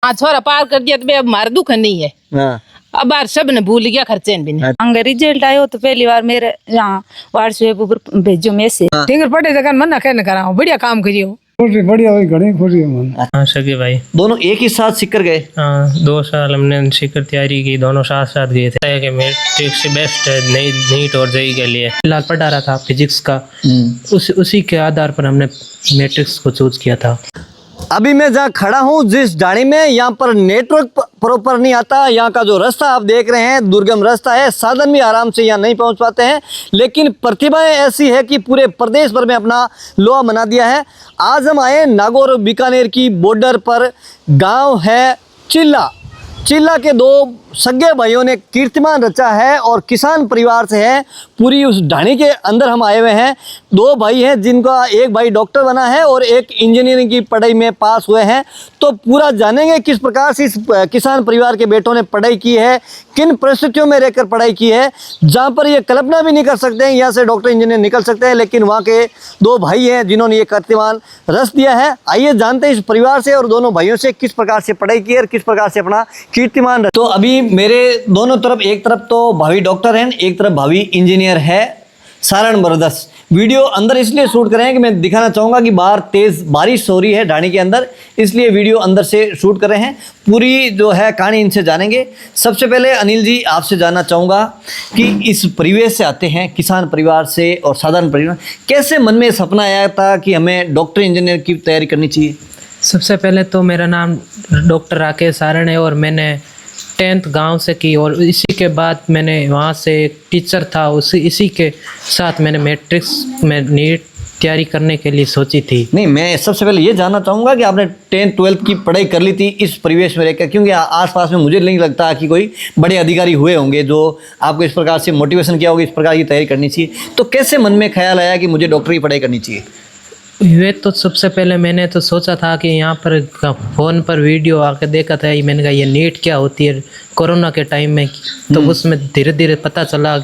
हाँ छोरा पार कर दिया तो बे अब हमारा दुख नहीं है। हाँ। अब बार सब ने भूल गया खर्चे भी नहीं। अंग रिजल्ट आयो तो पहली बार मेरे यहाँ व्हाट्सएप पर भेजो मैसेज। फिंगर पड़े जगह मना कहने करा बढ़िया काम करियो। बढ़िया भाई घनी खुशी है मन। हाँ सगे भाई दोनों एक ही साथ सीख कर गए। हाँ 2 साल हमने सीकर तैयारी की, दोनों साथ साथ गए थे कि मैट्रिक से बेस्ट है नीट और जेईई के लिए। फिलहाल पढ़ा रहा था फिजिक्स का, उसी के आधार पर हमने मैट्रिक्स को चूज किया था। अभी मैं जहाँ खड़ा हूँ जिस डाणी में, यहाँ पर नेटवर्क प्रॉपर नहीं आता। यहाँ का जो रास्ता आप देख रहे हैं दुर्गम रास्ता है, साधन भी आराम से यहाँ नहीं पहुँच पाते हैं, लेकिन प्रतिभाएं ऐसी है कि पूरे प्रदेश भर में अपना लोहा बना दिया है। आज हम आए नागौर और बीकानेर की बॉर्डर पर, गांव है चिल्ला के 2 सगे भाइयों ने कीर्तिमान रचा है और किसान परिवार से है। पूरी उस ढाणी के अंदर हम आए हुए हैं। 2 भाई हैं जिनका एक भाई डॉक्टर बना है और एक इंजीनियरिंग की पढ़ाई में पास हुए हैं। तो पूरा जानेंगे किस प्रकार से इस किसान परिवार के बेटों ने पढ़ाई की है, किन परिस्थितियों में रहकर पढ़ाई की है, जहाँ पर ये कल्पना भी नहीं कर सकते हैं यहाँ से डॉक्टर इंजीनियर निकल सकते हैं, लेकिन वहाँ के 2 भाई हैं जिन्होंने ये कीर्तिमान रच दिया है। आइए जानते हैं इस परिवार से और दोनों भाइयों से किस प्रकार से पढ़ाई की है और किस प्रकार से अपना कीर्तिमान। तो अभी मेरे दोनों तरफ, एक तरफ तो भावी डॉक्टर हैं, एक तरफ भावी इंजीनियर है सारण बरदस। वीडियो अंदर इसलिए शूट कर रहे हैं कि मैं दिखाना चाहूँगा कि बाहर तेज़ बारिश हो रही है ढाणी के अंदर, इसलिए वीडियो अंदर से शूट कर रहे हैं। पूरी जो है कहानी इनसे जानेंगे। सबसे पहले अनिल जी आपसे जानना चाहूँगा कि इस परिवेश से आते हैं, किसान परिवार से और साधारण परिवार, कैसे मन में सपना आया था कि हमें डॉक्टर इंजीनियर की तैयारी करनी चाहिए? सबसे पहले तो मेरा नाम डॉक्टर राकेश सारण है और मैंने 10th गांव से की, और इसी के बाद मैंने वहाँ से एक टीचर था, इसी के साथ मैंने मैट्रिक्स में नीट तैयारी करने के लिए सोची थी। नहीं, मैं सबसे पहले ये जानना चाहूँगा कि आपने 10th 12th की पढ़ाई कर ली थी इस परिवेश में रहकर, क्योंकि आसपास में मुझे नहीं लगता कि कोई बड़े अधिकारी हुए होंगे जो आपको इस प्रकार से मोटिवेशन किया होगा इस प्रकार की तैयारी करनी चाहिए। तो कैसे मन में ख्याल आया कि मुझे डॉक्टरी की पढ़ाई करनी चाहिए? वे तो सबसे पहले मैंने तो सोचा था कि यहाँ पर फ़ोन पर वीडियो आके देखा था, मैंने कहा ये नीट क्या होती है कोरोना के टाइम में, तो उसमें धीरे धीरे पता चला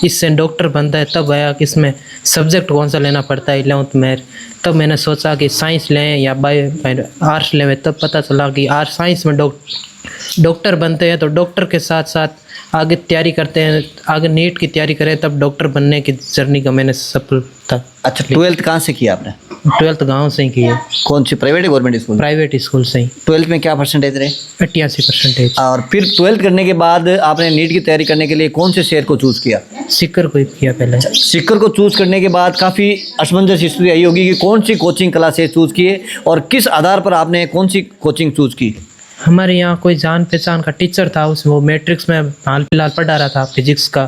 इससे डॉक्टर बनता है। तब आया कि इसमें सब्जेक्ट कौन सा लेना पड़ता है 11th में, तब मैंने सोचा कि साइंस लें या आर्ट्स लें, तब पता चला कि साइंस में डॉक्टर बनते हैं, तो डॉक्टर के साथ साथ आगे तैयारी करते हैं, आगे नीट की तैयारी करें तब डॉक्टर बनने की जर्नी का मैंने सफलता। अच्छा, 12th कहाँ से किया आपने? 12th गांव से ही की है। कौन सी, प्राइवेट या गवर्नमेंट स्कूल? प्राइवेट स्कूल से ही। 12th में क्या परसेंटेज रहे? 88%। और फिर 12th करने के बाद आपने नीट की तैयारी करने के लिए कौन से शहर को चूज़ किया? सीकर को ही किया पहले। सीकर को चूज़ करने के बाद काफ़ी असमंजस स्थिति आई होगी कि कौन सी कोचिंग क्लासेस चूज़ किए और किस आधार पर आपने कौन सी कोचिंग चूज़ की? हमारे यहाँ कोई जान पहचान का टीचर था, वो मैट्रिक्स में हाल फिलहाल पढ़ा रहा था फिजिक्स का,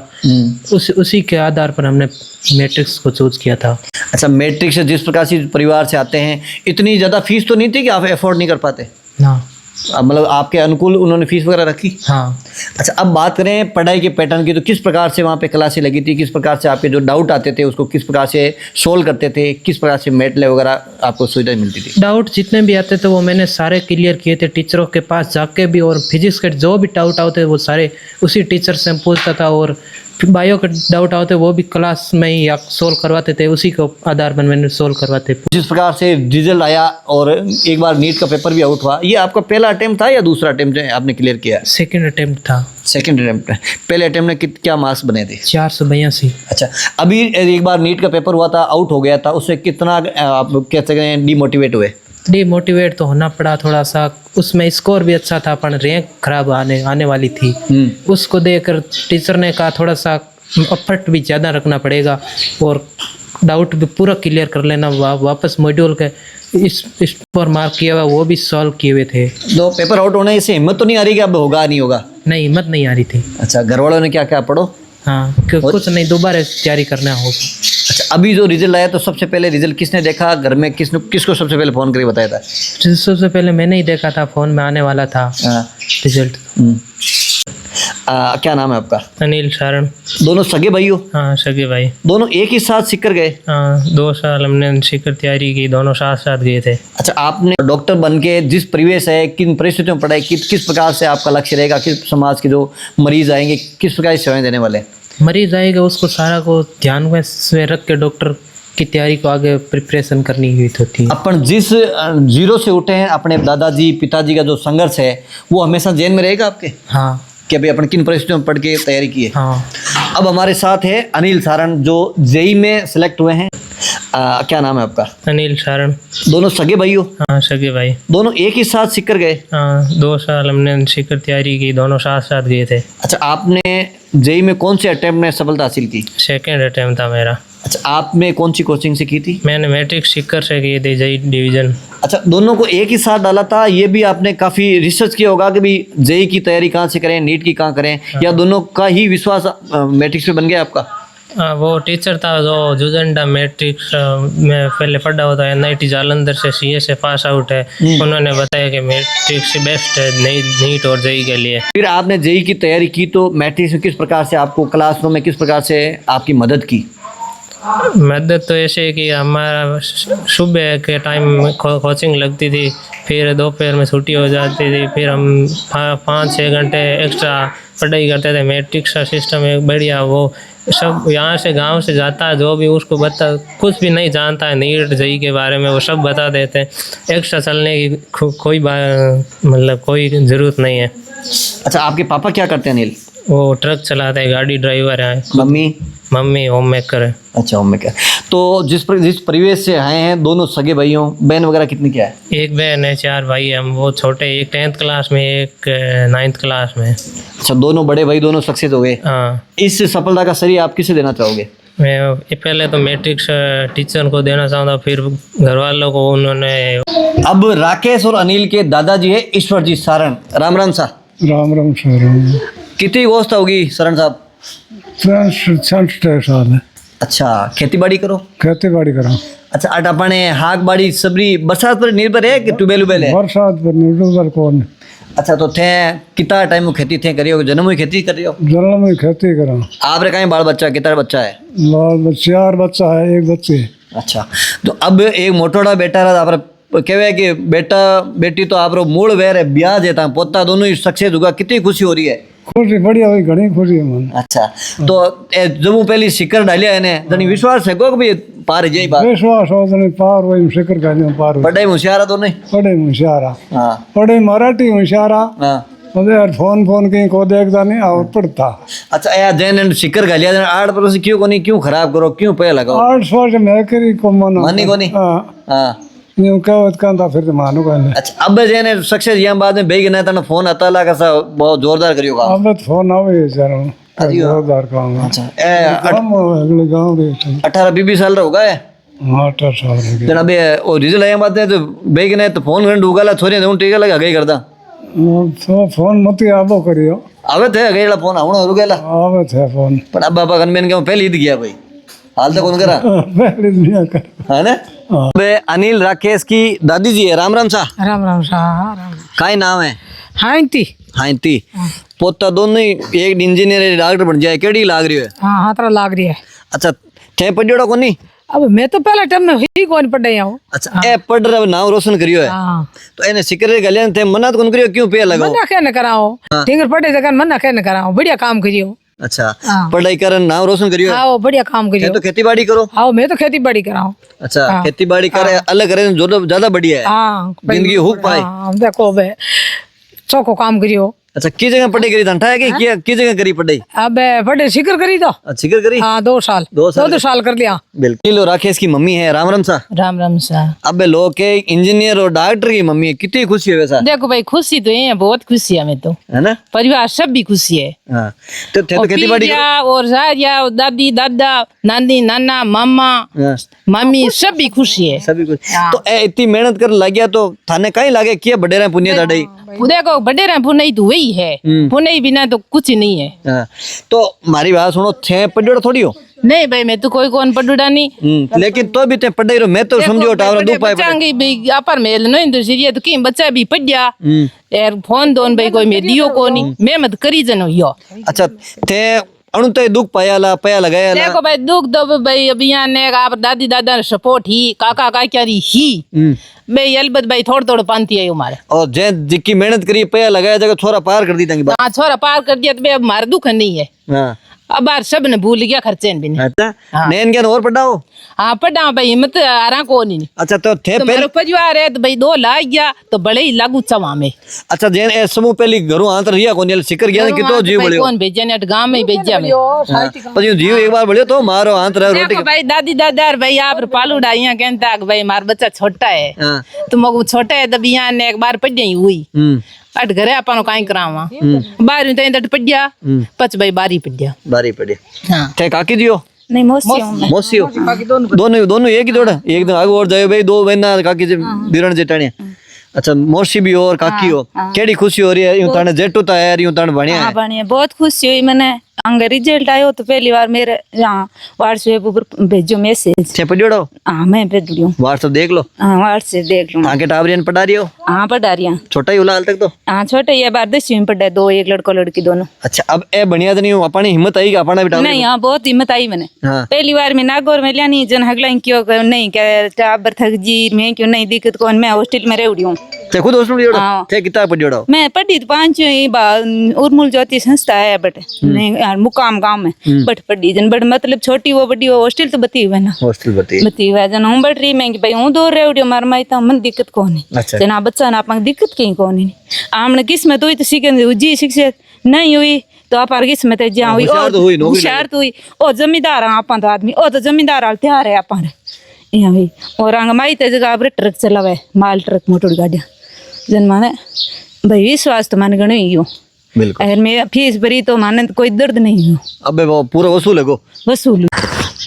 उसी के आधार पर हमने मैट्रिक्स को चूज किया था। अच्छा, मैट्रिक्स जिस प्रकार से परिवार से आते हैं, इतनी ज़्यादा फीस तो नहीं थी कि आप अफोर्ड नहीं कर पाते? हाँ, मतलब आपके अनुकूल उन्होंने फीस वगैरह रखी? हाँ। अच्छा, अब बात करें पढ़ाई के पैटर्न की, तो किस प्रकार से वहाँ पे क्लासें लगी थी, किस प्रकार से आपके जो डाउट आते थे उसको किस प्रकार से सोल्व करते थे, किस प्रकार से मैटले वगैरह आपको सुविधा मिलती थी? डाउट जितने भी आते थे वो मैंने सारे क्लियर किए थे टीचरों के पास जाके भी, और फिजिक्स के जो भी डाउट आते वो सारे उसी टीचर से पूछता था, और बायो के डाउट आते वो भी क्लास में ही या सोल्व करवाते थे, उसी को आधार पर मैंने सोल्व करवाते। जिस प्रकार से रिजल्ट आया और एक बार नीट का पेपर भी आउट हुआ, ये आपका पहला अटेम्प्ट था या दूसरा अटेम्प्ट आपने क्लियर किया? सेकंड अटेम्प्ट था। Second attempt. पहले अटेम्प्ट में क्या मार्क्स बने थे? 482। अच्छा, अभी एक बार नीट का पेपर हुआ था, आउट हो गया था, उससे कितना आप कह सकते हैं डिमोटिवेट हुए? डिमोटिवेट तो होना पड़ा थोड़ा सा, उसमें स्कोर भी अच्छा था पर रैंक खराब आने वाली थी। उसको देखकर टीचर ने कहा थोड़ा सा एफर्ट भी ज़्यादा रखना पड़ेगा और डाउट भी पूरा क्लियर कर लेना। वापस मॉड्यूल के इस पर मार्क किया हुआ वो भी सॉल्व किए हुए थे। तो पेपर आउट होने से हिम्मत तो नहीं आ रही कि अब होगा नहीं होगा? नहीं, हिम्मत नहीं आ रही थी। अच्छा, घर वालों ने क्या क्या पढ़ो? हाँ, कुछ नहीं, दोबारा तैयारी करना होगा। अच्छा, अभी जो रिजल्ट आया तो सबसे पहले रिजल्ट किसने देखा घर में, किसको सबसे पहले फ़ोन करके बताया था? सबसे पहले मैंने ही देखा था, फ़ोन में आने वाला था रिजल्ट। क्या नाम है आपका? अनिल सारण। दोनों सगे भाई हो? हाँ, सगे भाई। दोनों एक ही साथ सीख कर गए? हाँ, 2 साल हमने सीकर तैयारी की, दोनों साथ साथ गए थे। अच्छा, आपने डॉक्टर बन के जिस परिवेश है, किन परिस्थितियों में पढ़ाई, किस प्रकार से आपका लक्ष्य रहेगा, किस समाज के जो मरीज आएंगे किस प्रकार की सेवाएं देने वाले? मरीज आएगा उसको सारा को ध्यान में रख के डॉक्टर की तैयारी को आगे प्रिपरेशन करनी हुई थी। अपन जिस जीरो से उठे हैं, अपने दादाजी पिताजी का जो संघर्ष है वो हमेशा जेन में रहेगा आपके, हाँ कि अभी अपन किन परिस्थितियों में पढ़ के तैयारी की है। हाँ। अब हमारे साथ है अनिल सारण जो जेई में सिलेक्ट हुए हैं। क्या नाम है आपका? अनिल सारण। दोनों सगे भाई हो? हाँ सगे भाई। दोनों एक ही साथ सीकर गए? हाँ 2 साल हमने सीकर तैयारी की, दोनों साथ साथ गए थे। अच्छा, आपने जेई में कौन से अटेम्प्ट में सफलता हासिल की? सेकेंड अटेम्प्ट था मेरा। अच्छा, आपने कौन सी कोचिंग से की थी? मैंने मैट्रिक सीकर से की थी, जेई डिवीजन। अच्छा, दोनों को एक ही साथ डाला था। ये भी आपने काफी रिसर्च किया होगा कि भी जेई की तैयारी कहाँ से करें, नीट की कहाँ करें, या दोनों का ही विश्वास मैट्रिक्स पे बन गया आपका? वो टीचर था जो जुजंडा मैट्रिक्स में पहले पढ़ा हुआ था, NIT जालंधर से CA से पास आउट है, उन्होंने बताया कि मैट्रिक्स बेस्ट है नीट और जेई के लिए। फिर आपने जेई की तैयारी की तो मैट्रिक्स में किस प्रकार से आपको क्लासरूम में किस प्रकार से आपकी मदद की? मदद तो ऐसे कि हमारा सुबह के टाइम कोचिंग लगती थी, फिर दोपहर में छुट्टी हो जाती थी, फिर हम 5-6 घंटे एक्स्ट्रा पढ़ाई करते थे। मैट्रिक्स का सिस्टम एक बढ़िया, वो सब यहाँ से गांव से जाता है, जो भी उसको बता कुछ भी नहीं जानता है नीट जेई के बारे में, वो सब बता देते हैं। एक्स्ट्रा चलने की कोई मतलब कोई ज़रूरत नहीं है। अच्छा, आपके पापा क्या करते हैं अनिल? वो ट्रक चलाते हैं, गाड़ी ड्राइवर है। मम्मी होम मेकर है। अच्छा, होम मेकर। तो जिस परिवेश से आए हैं, दोनों सगे भाइयों, बहन वगैरह कितनी क्या है? एक बहन है, 4 भाई हम। वो छोटे, एक 10th क्लास में, एक 9th क्लास में। अच्छा, दोनों बड़े भाई दोनों सक्सेस हो गए। हाँ। इस सफलता का श्रेय आप किसे देना चाहोगे? मैं पहले तो मैट्रिक्स टीचर को देना चाहता, फिर घर वालों को। उन्होंने अब राकेश और अनिल के दादाजी है ईश्वरजी सारण। राम राम सा। राम राम सर। कितनी अवस्था होगी शरण साहब? 66 साल है। अच्छा, खेती बाड़ी करो? खेती बाड़ी करा। अच्छा, अट अपने हाक बाड़ी सबरी बरसात पर निर्भर है कि ट्यूबेल उबेल है? बरसात पर निर्भर कौन? अच्छा, तो थे कितना टाइम खेती थे करियो? जन्म हुई खेती करियो? जन्म में खेती करा। आपरे कहीं बाल बच्चा कितना बच्चा है? बाल 4 बच्चा है, 1 बच्ची। अच्छा, तो अब एक मोटोड़ा बेटा रहा आप कहवे कि बेटा बेटी तो आप मूल वेर है, ब्याह देता पोता दोनों ही सक्सेस होगा, कितनी खुशी हो रही है? खुशी बढ़िया हुई, घनी खुशी है मन। अच्छा, तो जब पहली शिकर डालिया है ने जनी विश्वास है को कि पार जाई बात? विश्वास हो जने पार वही शिखर का नहीं पार। पढ़ाई होशियार तो नहीं? पढ़े होशियारा। हाँ। पढ़े मराठी होशियारा। हाँ। मुझे यार फोन कहीं को देखता नहीं और पढ़ता। अच्छा, या जैन शिकर गालिया जन 8% क्यों कोनी, क्यों खराब करो, क्यों पे लगाओ? 800 मैं करी को मानी कोनी। हां हां, यूं कहत कहता फिर मानो कहने। अच्छा, अब जैन सक्सेस यहां बाद में बेग ना तने फोन आता लगा सा बहुत जोरदार करियो काम? अब फोन आवे जरा जोरदार काम। अच्छा, ए हम अगले गांव रे 18-20 साल होगा है? हां 18 साल हो गए। जन अबे ओ रिजल्ट आया बाद में तो बेग ने तो फोन कर डूगाला छोरी ने टीका लगा गई करदा तो फोन मत आबो करियो। आवे थे गईला फोन आवणो रुगेला आवे थे फोन पर अब बाबा कनमेन के पहले ही गया भाई हाल तक कौन करा पहले दुनिया कर है ना? बे अनिल राकेश की दादी जी है। राम राम सा। राम राम सा। काय नाम है? हाइंती। पोता दोनों ही एक इंजीनियर डॉक्टर बन जाए, केड़ी लाग रही है? हाँ हाथरा लाग रही है। अच्छा, थे पढ़ियोड़ा कोनी? अब मैं तो पहले टाइम में ही कौन पढ़े हूँ। अच्छा, ए पढ़ रहा नाम रोशन करियो है। हाँ। तो एने सिकरे गलियां थे मना तो कौन करियो, क्यों पे लगाओ? मना कहने कराओ, टिंगर पढ़े जगह मना कहने कराओ, बढ़िया काम करियो। अच्छा, पढ़ाई करन नाम रोशन करियो है। आओ बढ़िया काम करियो। तो खेती बाड़ी करो? आओ मैं तो खेती बाड़ी कराऊं। अच्छा, खेती बाड़ी करे अलग करे जो ज्यादा बढ़िया है। हाँ, जिंदगी हुक पाए। देखो बे चौको काम करियो। अच्छा, की जगह पढ़ाई करी धंठा है कि की जगह करी पढ़ाई? अब बड़े शिकर करी तो शिकर करी? हाँ 2 साल 2 साल कर लिया। बिल्कुल। राकेश की मम्मी है। राम राम सा। राम राम सा। अब लोग के इंजीनियर और डॉक्टर की मम्मी है, कितनी खुशी है वैसा? देखो भाई खुशी तो है, बहुत खुशी है हमें तो, है ना? परिवार सब भी खुशी है। हाँ, तो थे तो खेती बाड़ी और सारिया और दादी दादा नानी नाना मामा मम्मी सब भी खुशी है। सभी कुछ। तो इतनी मेहनत कर लग गया तो थाने कहीं लागे किया बड़े रहे पुण्य दाढ़ी? देखो बड़े रहे पुनई तो वही है, पुनई बिना तो कुछ नहीं है। हाँ, तो हमारी बात सुनो, थे पढ़ियोड़ा थोड़ी हो? नहीं भाई मैं तो कोई कौन पढ़ुड़ा नहीं। लेकिन तो भी ते पढ़ाई रो, मैं तो समझो टावर दो पाए बच्चांगी भी अपर मेल नहीं तो सीरिया तो की बच्चा भी पढ़िया यार फोन दोन भाई कोई में दियो को नहीं, मैं मत करी जनो यो। अच्छा, थे अणुते दुख पया लगाया ला? देखो भाई दुख दो भाई अभी यहाँ ने आप दादी दादा सपोर्ट ही काका काक्यारी ही भाई अलबत भाई थोड़ा पांती है हमारे। और जे जिक्की मेहनत करी पया लगाया जगह छोरा पार कर दी तंगी बात। हाँ छोरा पार कर दिया तो अब हमारा दुख नहीं है। हाँ, अब बार सब ने भूल गया खर्चे भी नहीं। अच्छा हाँ। नैन ज्ञान और पढ़ाओ। हाँ पढ़ा भाई हिम्मत आ रहा को नहीं। अच्छा तो थे तो पहले मेरे परिवार है तो भाई 2 लाख गया तो बड़े ही लागू चवा में। अच्छा जेन ए समूह पहली घरों आंतर रिया कोन सिकर गया कि तो जीव बलियो कौन भेजा ने गांव में भेजा में। पर जीव एक बार बलियो तो मारो आंतर रोटी देखो भाई दादी दादा भाई आप पालू डाइया कहता भाई मारा बच्चा छोटा है हाँ। तो मगू छोटा है तब यहाँ ने एक बार पढ़ी हुई अट घरे अपन कहीं करावा 12वीं तक तट पढ़िया पच भाई 12वीं पढ़िया बारी पड़े। हाँ थे काकी दियो नहीं मौसी हूं मैं। मौसी हो दोनों दोनों एक ही थोड़ा एक दिन आगे और जाए भाई 2 बहना काकी जे बीरण जेटाणी। अच्छा मौसी भी हो और काकी हो केड़ी खुशी हो रही है यूं ताने जेटू ता है यूं ताने बढ़िया हाँ है। बढ़िया बहुत खुशी हुई मैंने अंग रिजल्ट आयो तो पहली बार मेरे यहाँ व्हाट्सएप पर भेजो मैसेज। थे पढ़ियोड़ो हाँ मैं भेज रही हूँ। व्हाट्सएप देख लो। हाँ व्हाट्सएप देख लूँ। आगे टावरियन पढ़ा रही हो। हाँ पढ़ा रही हूँ। छोटा ही होला हाल तक तो। हाँ छोटे ये बार 10वीं में पढ़ा 2 एक लड़का लड़की दोनों। अच्छा अब ए बढ़िया तो नहीं हो अपनी हिम्मत आई कि अपना भी टावर नहीं हाँ बहुत हिम्मत आई मैंने। हाँ। पहली बार में नागौर में लिया नहीं जन हगला क्यों नहीं क्या टाबर थक जी मैं क्यों नहीं दिक्कत कौन मैं हॉस्टल में रह रही हूँ। थे खुद हॉस्टल पढ़ियोड़ो हाँ। थे किताब पढ़ियोड़ो। मैं पढ़ी तो 5 उर्मुल ज्योति संस्था है बट नहीं यार मुकाम गांव में बट पढ़ी जन बट मतलब छोटी वो बड़ी वो हॉस्टल तो बती हुआ ना हॉस्टल बती बती हुआ जन हूँ बढ़ रही मैं कि भाई हूँ दूर रह उड़ियो मार माई तो मन दिक्कत कौन है अच्छा। जना बच्चा ना अपना दिक्कत कहीं कौन है आमने किस्मत हुई तो सीखे जी शिक्षा नहीं हुई तो आप किस्मत है जहाँ हुई होशियार तो हुई, नौकरी होशियार तो हुई ओ जमींदार आप तो आदमी ओ तो जमींदार हाल तैयार है आप यहाँ हुई और आंग माई तो जगह आप ट्रक चलावे माल ट्रक मोटर गाड़ियाँ जन माने भाई विश्वास तो माने गणे ही हो। बिल्कुल अगर मैं फीस भरी तो माने कोई दर्द नहीं हो अबे वो पूरा वसूल है को वसूल।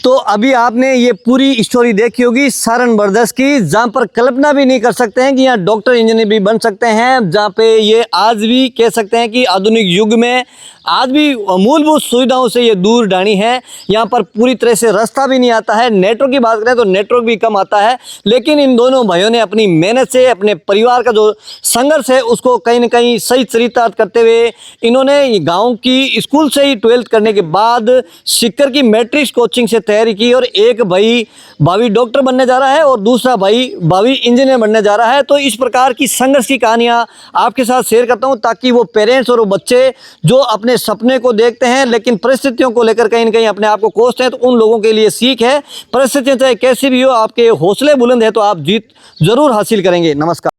तो अभी आपने ये पूरी स्टोरी देखी होगी सारण ब्रदर्स की जहाँ पर कल्पना भी नहीं कर सकते हैं कि यहाँ डॉक्टर इंजीनियर भी बन सकते हैं जहाँ पे ये आज भी कह सकते हैं कि आधुनिक युग में आज भी मूलभूत सुविधाओं से ये दूर डाणी है। यहाँ पर पूरी तरह से रास्ता भी नहीं आता है। नेटवर्क की बात करें तो नेटवर्क भी कम आता है लेकिन इन दोनों भाइयों ने अपनी मेहनत से अपने परिवार का जो संघर्ष है उसको कहीं ना कहीं सही चरितार्थ करते हुए इन्होंने गाँव की स्कूल से ही 12th करने के बाद सीकर की मैट्रिक्स कोचिंग से तैयारी की और एक भाई भावी डॉक्टर बनने जा रहा है और दूसरा भाई भावी इंजीनियर बनने जा रहा है। तो इस प्रकार की संघर्ष की कहानियां आपके साथ शेयर करता हूं ताकि वो पेरेंट्स और वो बच्चे जो अपने सपने को देखते हैं लेकिन परिस्थितियों को लेकर कहीं ना कहीं अपने आप को कोसते हैं तो उन लोगों के लिए सीख है। परिस्थितियां चाहे कैसी भी हो आपके हौसले बुलंद है तो आप जीत जरूर हासिल करेंगे। नमस्कार।